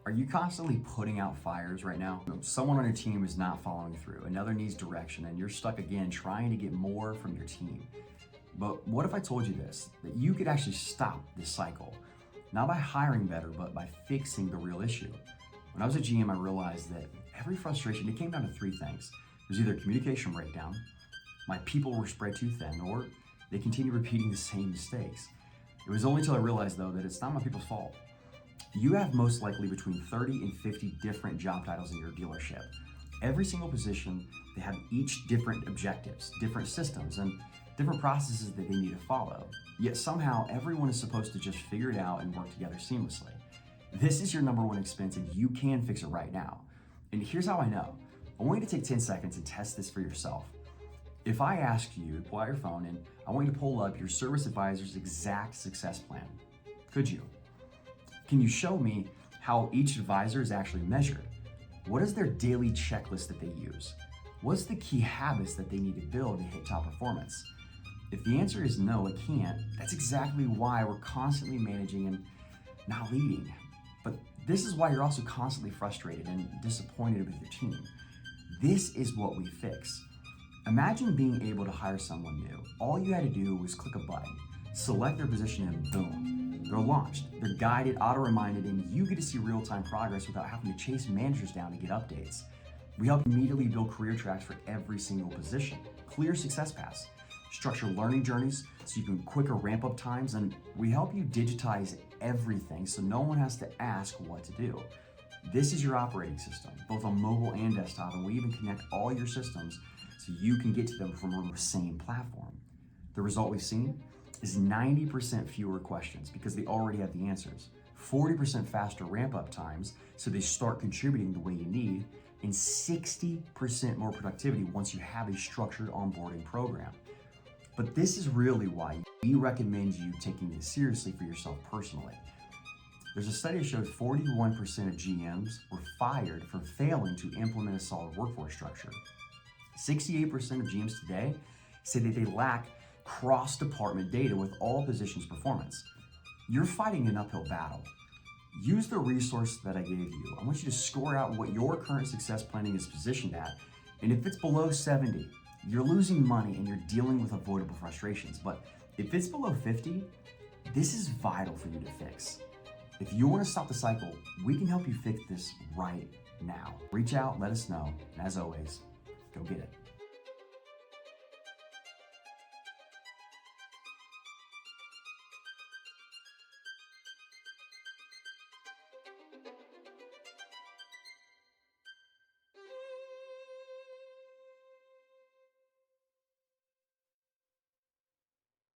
Are you constantly putting out fires right now? Someone on your team is not following through, another needs direction, and you're stuck again trying to get more from your team. But what if I told you this, that you could actually stop this cycle? Not by hiring better, but by fixing the real issue. When I was a GM, I realized that every frustration, it came down to three things. It was either communication breakdown, my people were spread too thin, or they continue repeating the same mistakes. It was only until I realized, though, that it's not my people's fault. You have most likely between 30 and 50 different job titles in your dealership. Every single position, they have each different objectives, different systems, and different processes that they need to follow. Yet somehow everyone is supposed to just figure it out and work together seamlessly. This is your number one expense and you can fix it right now. And here's how I know. I want you to take 10 seconds and test this for yourself. If I ask you to pull out your phone and I want you to pull up your service advisor's exact success plan, could you? Can you show me how each advisor is actually measured? What is their daily checklist that they use? What's the key habits that they need to build to hit top performance? If the answer is no, it can't, that's exactly why we're constantly managing and not leading. But this is why you're also constantly frustrated and disappointed with your team. This is what we fix. Imagine being able to hire someone new. All you had to do was click a button, select their position, and boom, they're launched. They're guided, auto-reminded, and you get to see real-time progress without having to chase managers down to get updates. We help immediately build career tracks for every single position, clear success paths, structure learning journeys so you can quicker ramp up times, and we help you digitize everything so no one has to ask what to do. This is your operating system, both on mobile and desktop, and we even connect all your systems so you can get to them from the same platform. The result we've seen is 90% fewer questions because they already have the answers, 40% faster ramp-up times so they start contributing the way you need, and 60% more productivity once you have a structured onboarding program. But this is really why we recommend you taking this seriously for yourself personally. There's a study that showed 41% of GMs were fired for failing to implement a solid workforce structure. 68% of GMs today say that they lack cross-department data with all positions' performance. You're fighting an uphill battle. Use the resource that I gave you. I want you to score out what your current success planning is positioned at, and if it's below 70, you're losing money and you're dealing with avoidable frustrations. But if it's below 50, this is vital for you to fix. If you want to stop the cycle, we can help you fix this right now. Reach out, let us know, and as always, go get it.